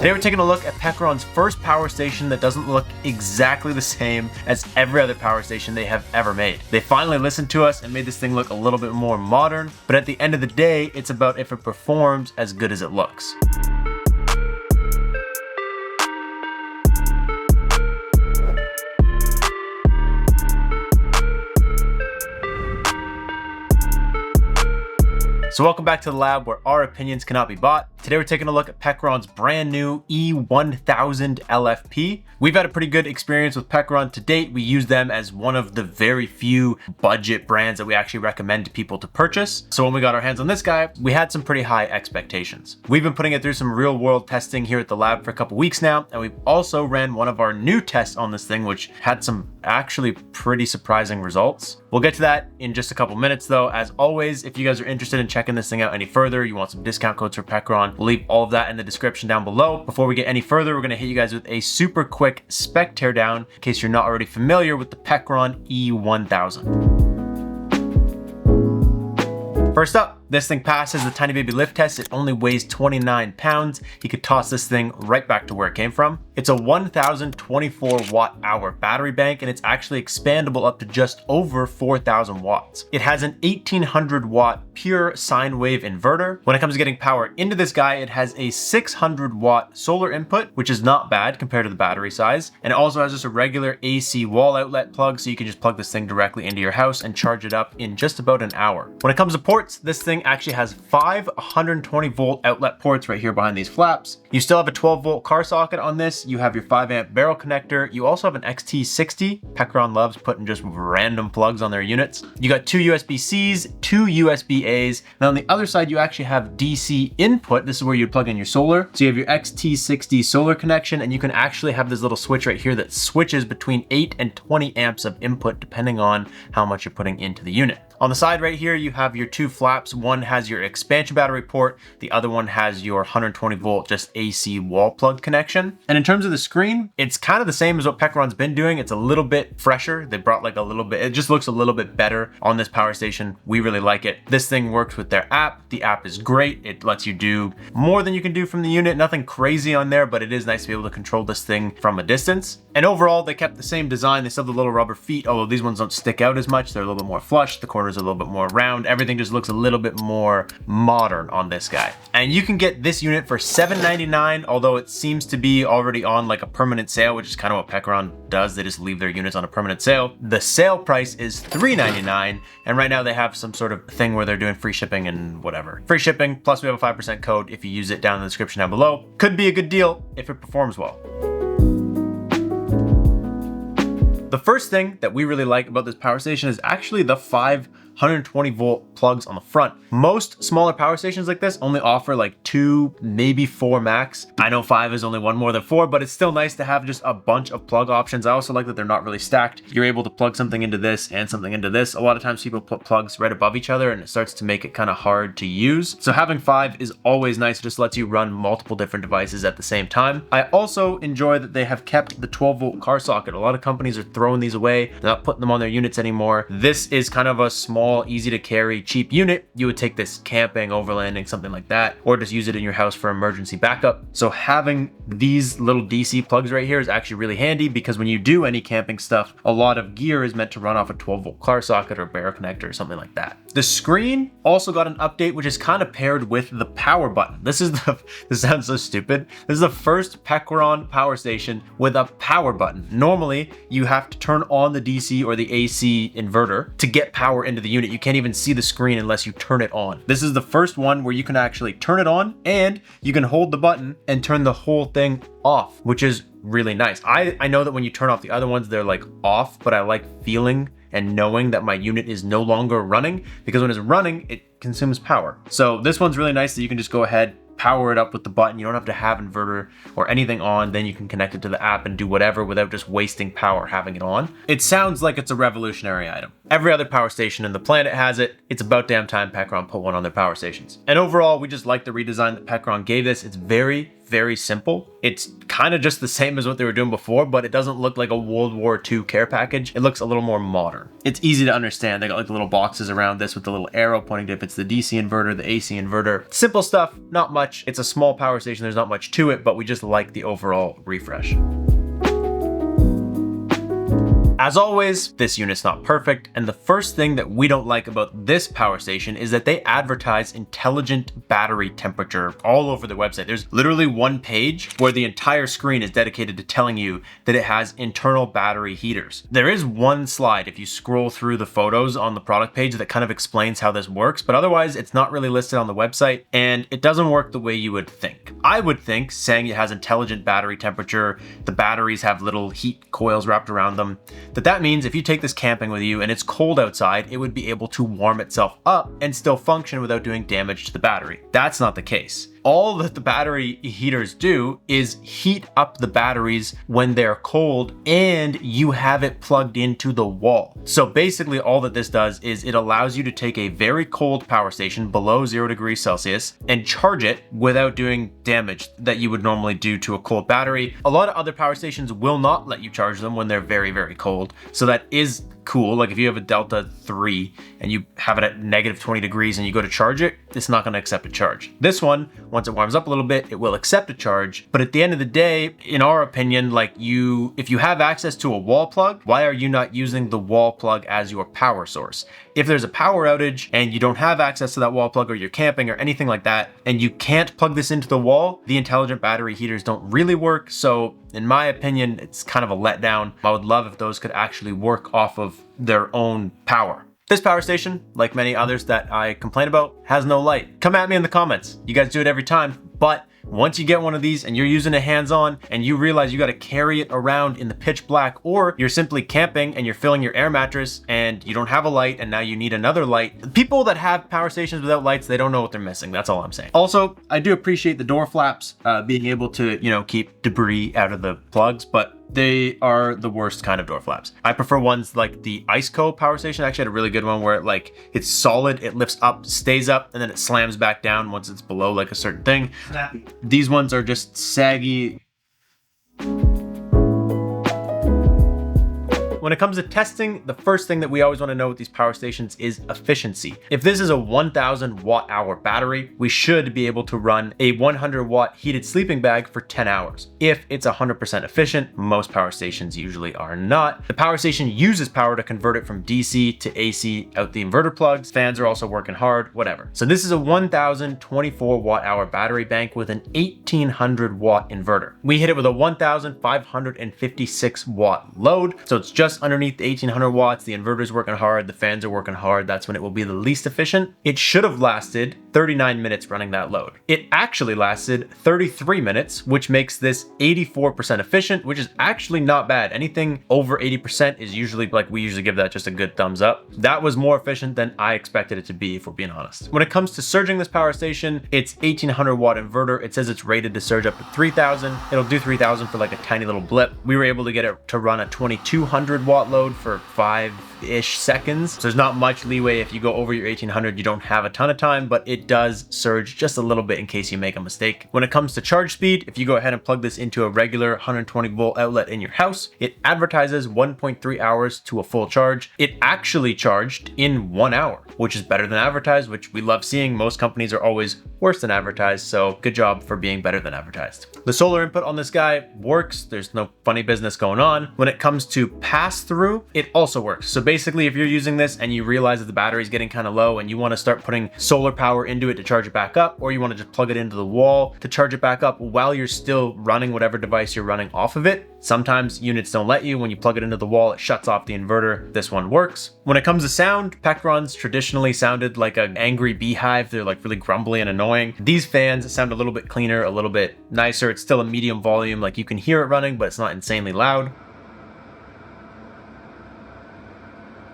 Today we're taking a look at Pecron's first power station that doesn't look exactly the same as every other power station they have ever made. They finally listened to us and made this thing look a little bit more modern, but at the end of the day, it's about if it performs as good as it looks. So welcome back to the lab where our opinions cannot be bought. Today we're taking a look at Pecron's brand new E1000LFP. We've had a pretty good experience with Pecron to date. We use them as one of the very few budget brands that we actually recommend to people to purchase. So when we got our hands on this guy, we had some pretty high expectations. We've been putting it through some real world testing here at the lab for a couple weeks now, and we've also ran one of our new tests on this thing, which had some actually pretty surprising results. We'll get to that in just a couple minutes though. As always, if you guys are interested in checking this thing out any further, you want some discount codes for Pecron, we'll leave all of that in the description down below. Before we get any further, we're gonna hit you guys with a super quick spec teardown in case you're not already familiar with the Pecron E1000. First up, this thing passes the tiny baby lift test. It only weighs 29 pounds. You could toss this thing right back to where it came from. It's a 1024 watt hour battery bank, and it's actually expandable up to just over 4000 watts. It has an 1800 watt pure sine wave inverter. When it comes to getting power into this guy, it has a 600 watt solar input, which is not bad compared to the battery size. And it also has just a regular AC wall outlet plug, so you can just plug this thing directly into your house and charge it up in just about an hour. When it comes to ports, this thing actually has 5 120 volt outlet ports right here behind these flaps. You still have a 12 volt car socket on this. You have your 5 amp barrel connector. You also have an XT60. Pecron loves putting just random plugs on their units. You got 2 USB-Cs, 2 USB-As. Now on the other side, you actually have DC input. This is where you plug in your solar. So you have your XT60 solar connection, and you can actually have this little switch right here that switches between 8 and 20 amps of input depending on how much you're putting into the unit. On the side right here, you have your 2 flaps. One has your expansion battery port. The other one has your 120 volt just AC wall plug connection. And in terms of the screen, it's kind of the same as what Pecron's been doing. It's a little bit fresher. They brought like a little bit, it just looks a little bit better on this power station. We really like it. This thing works with their app. The app is great. It lets you do more than you can do from the unit. Nothing crazy on there, but it is nice to be able to control this thing from a distance. And overall, they kept the same design. They still have the little rubber feet, although these ones don't stick out as much. They're a little bit more flush. The corners are a little bit more round. Everything just looks a little bit more modern on this guy. And you can get this unit for $799, although it seems to be already on like a permanent sale, which is kind of what Pecron does. They just leave their units on a permanent sale. The sale price is $399, and right now they have some sort of thing where they're doing free shipping and whatever. Free shipping, plus we have a 5% code if you use it down in the description down below. Could be a good deal if it performs well. The first thing that we really like about this power station is actually the 5 120 volt plugs on the front. Most smaller power stations like this only offer like 2, maybe 4 max. I know 5 is only one more than 4, but it's still nice to have just a bunch of plug options. I also like that they're not really stacked. You're able to plug something into this and something into this. A lot of times people put plugs right above each other and it starts to make it kind of hard to use. So having 5 is always nice. It just lets you run multiple different devices at the same time. I also enjoy that they have kept the 12 volt car socket. A lot of companies are throwing these away. They're not putting them on their units anymore. This is kind of a small, easy to carry, cheap unit. You would take this camping, overlanding, something like that, or just use it in your house for emergency backup. So having these little DC plugs right here is actually really handy, because when you do any camping stuff, a lot of gear is meant to run off a 12 volt car socket or barrel connector or something like that. The screen also got an update, which is kind of paired with the power button. This sounds so stupid. This is the first Pecron power station with a power button. Normally, you have to turn on the DC or the AC inverter to get power into the unit. You can't even see the screen unless you turn it on. This is the first one where you can actually turn it on, and you can hold the button and turn the whole thing off, which is really nice. I know that when you turn off the other ones, they're like off, but I like feeling and knowing that my unit is no longer running, because when it's running, it consumes power. So this one's really nice that you can just go ahead, power it up with the button. You don't have to have inverter or anything on. Then you can connect it to the app and do whatever without just wasting power having it on. It sounds like it's a revolutionary item. Every other power station in the planet has it. It's about damn time Pecron put one on their power stations. And overall, we just like the redesign that Pecron gave this. It's very very simple. It's kind of just the same as what they were doing before, but it doesn't look like a World War II care package. It looks a little more modern. It's easy to understand. They got like little boxes around this with the little arrow pointing to if it's the DC inverter, the AC inverter. Simple stuff, not much. It's a small power station. There's not much to it, but we just like the overall refresh. As always, this unit's not perfect, and the first thing that we don't like about this power station is that they advertise intelligent battery temperature all over their website. There's literally one page where the entire screen is dedicated to telling you that it has internal battery heaters. There is one slide if you scroll through the photos on the product page that kind of explains how this works, but otherwise it's not really listed on the website, and it doesn't work the way you would think. I would think saying it has intelligent battery temperature, the batteries have little heat coils wrapped around them, that means if you take this camping with you and it's cold outside, it would be able to warm itself up and still function without doing damage to the battery. That's not the case. All that the battery heaters do is heat up the batteries when they're cold and you have it plugged into the wall. So basically all that this does is it allows you to take a very cold power station below 0 degrees Celsius and charge it without doing damage that you would normally do to a cold battery. A lot of other power stations will not let you charge them when they're very, very cold. So that is cool. Like if you have a Delta 3 and you have it at negative 20 degrees and you go to charge it, it's not going to accept a charge. This one, once it warms up a little bit, it will accept a charge. But at the end of the day, in our opinion, like if you have access to a wall plug, why are you not using the wall plug as your power source? If there's a power outage and you don't have access to that wall plug, or you're camping or anything like that, and you can't plug this into the wall, the intelligent battery heaters don't really work. So in my opinion, it's kind of a letdown. I would love if those could actually work off of their own power. This power station, like many others that I complain about, has no light. Come at me in the comments. You guys do it every time, but once you get one of these and you're using it hands-on and you realize you got to carry it around in the pitch black, or you're simply camping and you're filling your air mattress and you don't have a light and now you need another light. People that have power stations without lights, they don't know what they're missing. That's all I'm saying. Also, I do appreciate the door flaps, being able to, keep debris out of the plugs, but they are the worst kind of door flaps. I prefer ones like the Iceco power station. I actually had a really good one where it's solid, it lifts up, stays up, and then it slams back down once it's below like a certain thing. These ones are just saggy. When it comes to testing, the first thing that we always want to know with these power stations is efficiency. If this is a 1000 watt-hour battery, we should be able to run a 100 watt heated sleeping bag for 10 hours. If it's 100% efficient, most power stations usually are not. The power station uses power to convert it from DC to AC out the inverter plugs. Fans are also working hard, whatever. So this is a 1024 watt-hour battery bank with an 1800 watt inverter. We hit it with a 1556 watt load, so it's just underneath the 1800 watts. The inverter's working hard, the fans are working hard. That's when it will be the least efficient. It should have lasted 39 minutes running that load. It actually lasted 33 minutes, which makes this 84% efficient, which is actually not bad. Anything over 80% is usually, we usually give that just a good thumbs up. That was more efficient than I expected it to be, if we're being honest. When it comes to surging this power station, it's 1800 watt inverter. It says it's rated to surge up to 3000. It'll do 3000 for like a tiny little blip. We were able to get it to run a 2200 watt load for 5-ish seconds. So there's not much leeway. If you go over your 1800, you don't have a ton of time, but it does surge just a little bit in case you make a mistake. When it comes to charge speed, if you go ahead and plug this into a regular 120 volt outlet in your house, it advertises 1.3 hours to a full charge. It actually charged in 1 hour, which is better than advertised, which we love seeing. Most companies are always worse than advertised, so good job for being better than advertised. The solar input on this guy works. There's no funny business going on. When it comes to pass through, it also works. So basically, if you're using this and you realize that the battery is getting kind of low and you want to start putting solar power into it to charge it back up, or you want to just plug it into the wall to charge it back up while you're still running whatever device you're running off of it. Sometimes units don't let you. When you plug it into the wall, it shuts off the inverter. This one works. When it comes to sound, Pecrons traditionally sounded like an angry beehive. They're like really grumbly and annoying. These fans sound a little bit cleaner, a little bit nicer. It's still a medium volume, like you can hear it running, but it's not insanely loud.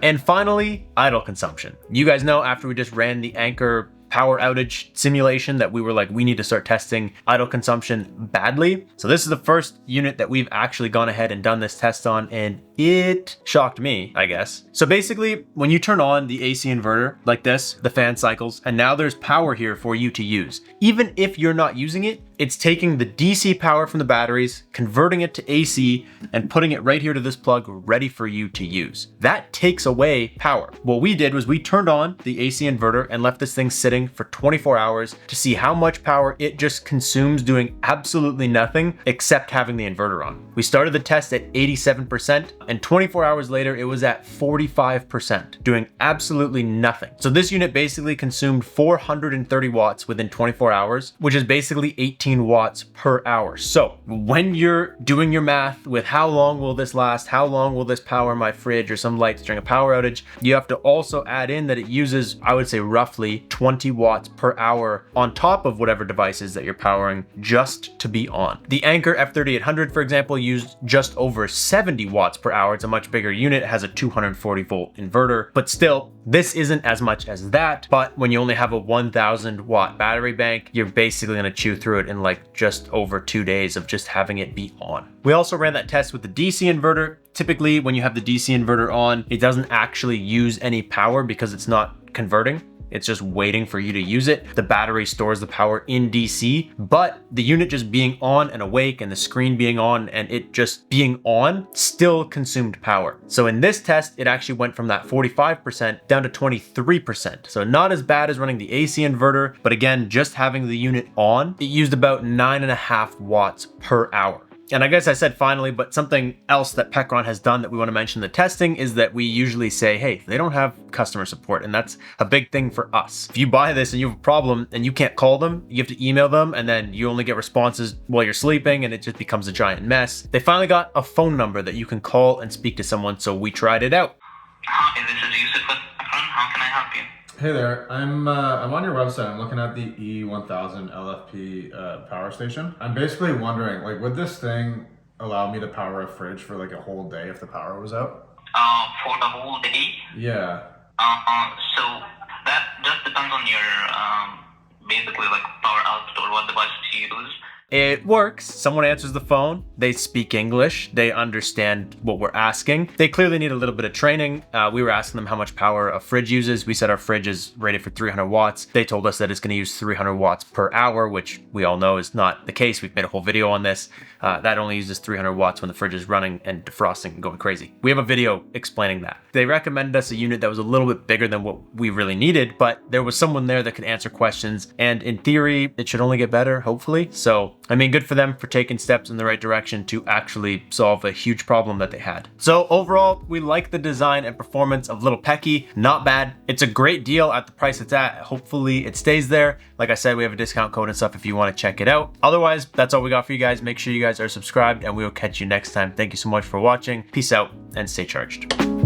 And finally, idle consumption. You guys know after we just ran the Anchor power outage simulation that we were like, we need to start testing idle consumption badly. So this is the first unit that we've actually gone ahead and done this test on, and it shocked me, I guess. So basically, when you turn on the AC inverter like this, the fan cycles, and now there's power here for you to use. Even if you're not using it, it's taking the DC power from the batteries, converting it to AC, and putting it right here to this plug ready for you to use. That takes away power. What we did was we turned on the AC inverter and left this thing sitting for 24 hours to see how much power it just consumes doing absolutely nothing except having the inverter on. We started the test at 87%, and 24 hours later, it was at 45%, doing absolutely nothing. So this unit basically consumed 430 watts within 24 hours, which is basically 18 watts per hour. So when you're doing your math with how long will this last, how long will this power my fridge or some lights during a power outage, you have to also add in that it uses, I would say, roughly 20 watts per hour on top of whatever devices that you're powering just to be on. The Anker F3800, for example, used just over 70 watts per hour. It's a much bigger unit, it has a 240 volt inverter, but still, this isn't as much as that. But when you only have a 1000 watt battery bank, you're basically gonna chew through it in like just over 2 days of just having it be on. We also ran that test with the DC inverter. Typically, when you have the DC inverter on, it doesn't actually use any power because it's not converting. It's just waiting for you to use it. The battery stores the power in DC, but the unit just being on and awake and the screen being on and it just being on still consumed power. So in this test, it actually went from that 45% down to 23%. So not as bad as running the AC inverter, but again, just having the unit on, it used about 9.5 watts per hour. And I guess I said finally, but something else that Pecron has done that we want to mention in the testing is that we usually say, hey, they don't have customer support, and that's a big thing for us. If you buy this and you have a problem and you can't call them, you have to email them, and then you only get responses while you're sleeping, and it just becomes a giant mess. They finally got a phone number that you can call and speak to someone, so we tried it out. Hi, this is Yusuf with Pecron. How can I help you? Hey there, I'm on your website. I'm looking at the E1000LFP power station. I'm basically wondering, like, would this thing allow me to power a fridge for like a whole day if the power was out? For the whole day? Yeah. So that just depends on your basically like power output or what device you use. It works. Someone answers the phone. They speak English. They understand what we're asking. They clearly need a little bit of training. We were asking them how much power a fridge uses. We said our fridge is rated for 300 watts. They told us that it's going to use 300 watts per hour, which we all know is not the case. We've made a whole video on this. That only uses 300 watts when the fridge is running and defrosting and going crazy. We have a video explaining that. They recommended us a unit that was a little bit bigger than what we really needed, but there was someone there that could answer questions. And in theory, it should only get better, hopefully. So, I mean, good for them for taking steps in the right direction to actually solve a huge problem that they had. So overall, we like the design and performance of Little Pecky. Not bad. It's a great deal at the price it's at. Hopefully it stays there. Like I said, we have a discount code and stuff if you want to check it out. Otherwise, that's all we got for you guys. Make sure you guys are subscribed and we will catch you next time. Thank you so much for watching. Peace out and stay charged.